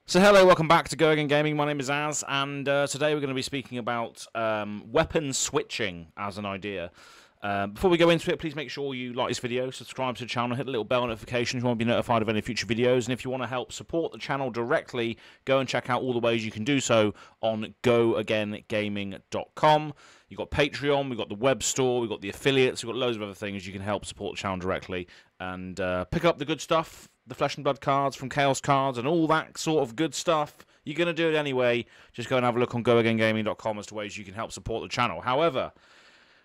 So hello, welcome back to Go Again Gaming. My name is Az, and today we're going to be speaking about weapon switching as an idea. Before we go into it, please make sure you like this video, subscribe to the channel, hit the little bell notification if you want to be notified of any future videos, and if you want to help support the channel directly, go and check out all the ways you can do so on goagaingaming.com. You've got Patreon, we've got the web store, we've got the affiliates, we've got loads of other things you can help support the channel directly and pick up the good stuff, the Flesh and Blood cards from Chaos Cards and all that sort of good stuff. You're going to do it anyway. Just go and have a look on goagaingaming.com as to ways you can help support the channel. However,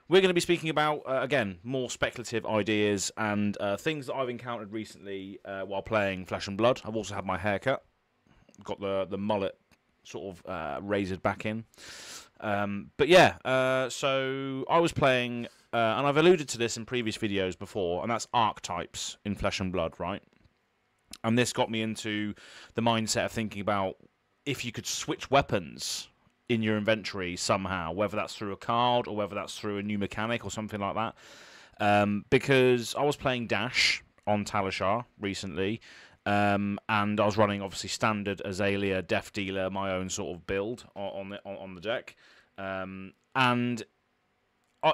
we're going to be speaking about, again, more speculative ideas and things that I've encountered recently while playing Flesh and Blood. I've also had my hair cut. Got the mullet sort of razored back in. But yeah, so I was playing, and I've alluded to this in previous videos before, and that's archetypes in Flesh and Blood, right? And this got me into the mindset of thinking about if you could switch weapons in your inventory somehow, whether that's through a card or whether that's through a new mechanic or something like that. Because I was playing Dash on Talishar recently, and I was running obviously standard Azalea, Death Dealer, my own sort of build on the deck, and I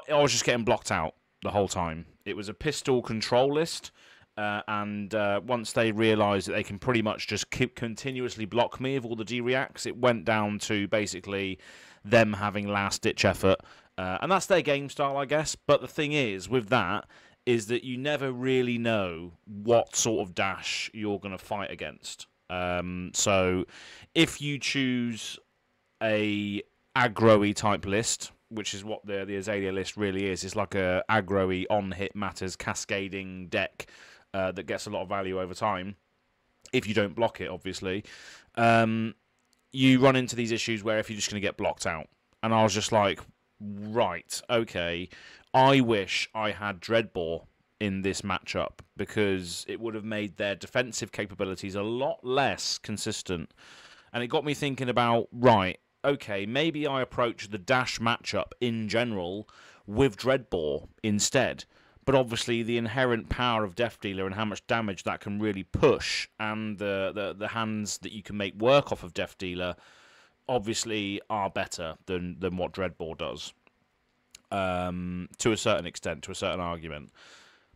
was just getting blocked out the whole time. It was a pistol control list. And once they realised that they can pretty much just continuously block me with all the D-reacts, it went down to basically them having last-ditch effort. And that's their game style, I guess. But the thing is, with that, is that you never really know what sort of dash you're going to fight against. So if you choose a aggro-y type list, which is what the Azalea list really is, it's like a aggro-y on-hit matters cascading deck that gets a lot of value over time, if you don't block it, obviously, you run into these issues where if you're just going to get blocked out. And I was just like, right, okay, I wish I had Dreadbore in this matchup because it would have made their defensive capabilities a lot less consistent. And it got me thinking about, right, okay, maybe I approach the Dash matchup in general with Dreadbore instead. But obviously the inherent power of Death Dealer and how much damage that can really push and the hands that you can make work off of Death Dealer obviously are better than what Dreadbore does. To a certain extent, to a certain argument.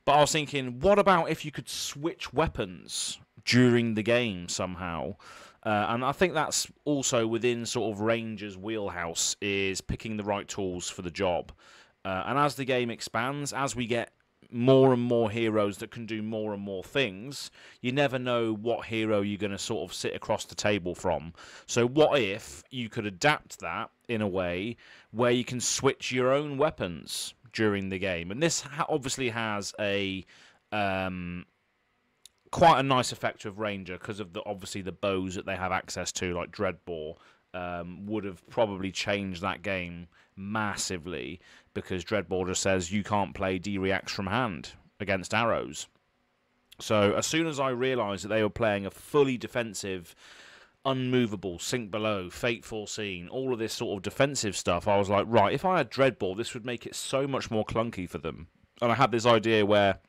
But I was thinking, what about if you could switch weapons during the game somehow? And I think that's also within sort of Ranger's wheelhouse, is picking the right tools for the job. And as the game expands, as we get more and more heroes that can do more and more things, you never know what hero you're going to sort of sit across the table from. So what if you could adapt that in a way where you can switch your own weapons during the game? And this obviously has a quite a nice effect with Ranger because of obviously the bows that they have access to, like Dreadbore. Would have probably changed that game massively because Dreadbore just says you can't play D-reacts from hand against arrows. So as soon as I realised that they were playing a fully defensive, unmovable, sink below, fate foreseen, all of this sort of defensive stuff, I was like, right, if I had Dreadbore, this would make it so much more clunky for them. And I had this idea where,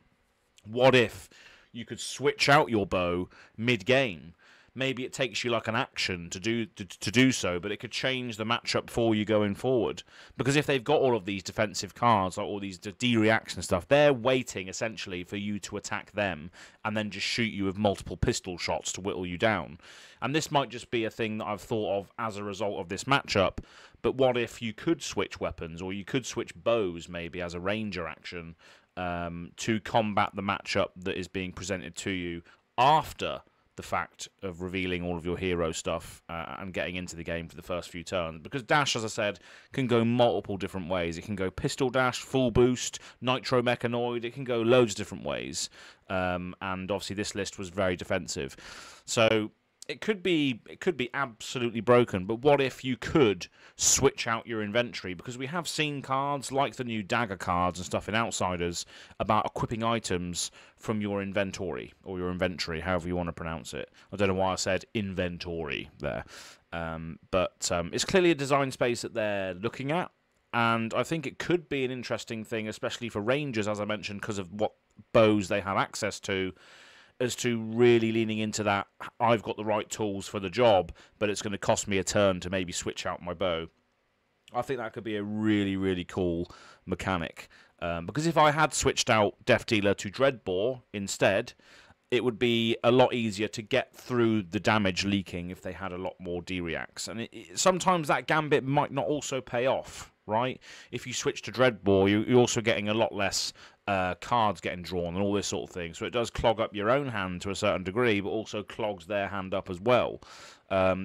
what if you could switch out your bow mid-game? Maybe it takes you like an action to do so, but it could change the matchup for you going forward. Because if they've got all of these defensive cards, like all these D-reaction stuff, they're waiting essentially for you to attack them and then just shoot you with multiple pistol shots to whittle you down. And this might just be a thing that I've thought of as a result of this matchup, but what if you could switch weapons, or you could switch bows maybe as a ranger action to combat the matchup that is being presented to you after the fact of revealing all of your hero stuff and getting into the game for the first few turns. Because Dash, as I said, can go multiple different ways. It can go pistol dash, full boost, nitro mechanoid. It can go loads of different ways. And obviously this list was very defensive. So it could be absolutely broken, but what if you could switch out your inventory? Because we have seen cards like the new dagger cards and stuff in Outsiders about equipping items from your inventory, or your inventory, however you want to pronounce it. I don't know why I said inventory there. But it's clearly a design space that they're looking at, and I think it could be an interesting thing, especially for Rangers, as I mentioned, because of what bows they have access to, as to really leaning into that. I've got the right tools for the job, but it's going to cost me a turn to maybe switch out my bow. I think that could be a really, really cool mechanic. Because if I had switched out Death Dealer to Dreadbore instead, it would be a lot easier to get through the damage leaking if they had a lot more D-reacts. And sometimes that gambit might not also pay off, right? If you switch to Dreadbore, you're also getting a lot less cards getting drawn and all this sort of thing. So it does clog up your own hand to a certain degree, but also clogs their hand up as well.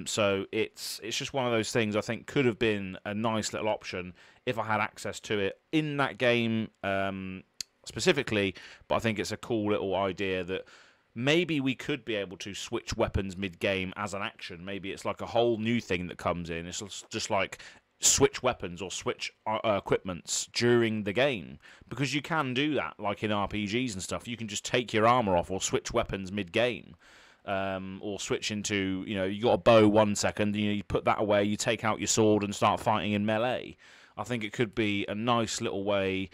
So it's just one of those things I think could have been a nice little option if I had access to it in that game specifically. But I think it's a cool little idea that maybe we could be able to switch weapons mid-game as an action. Maybe it's like a whole new thing that comes in. It's just like switch weapons or switch equipments during the game, because you can do that like in RPGs and stuff. You can just take your armor off or switch weapons mid-game, or switch into, you got a bow 1 second, you put that away, you take out your sword and start fighting in melee. I think it could be a nice little way,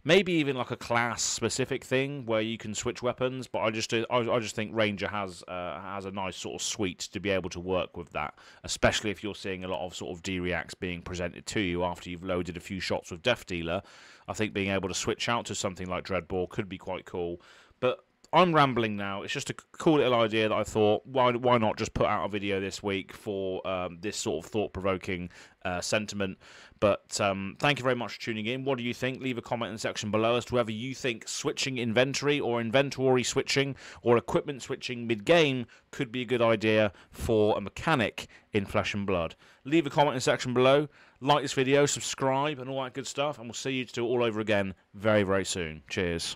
maybe even like a class-specific thing where you can switch weapons. But I just think Ranger has a nice sort of suite to be able to work with that, especially if you're seeing a lot of sort of D-reacts being presented to you after you've loaded a few shots with Death Dealer. I think being able to switch out to something like Dreadbore could be quite cool. But I'm rambling now. It's just a cool little idea that I thought, why not just put out a video this week for this sort of thought-provoking sentiment. But thank you very much for tuning in. What do you think? Leave a comment in the section below as to whether you think switching inventory or inventory switching or equipment switching mid-game could be a good idea for a mechanic in Flesh and Blood. Leave a comment in the section below. Like this video, subscribe, and all that good stuff. And we'll see you to do it all over again very, very soon. Cheers.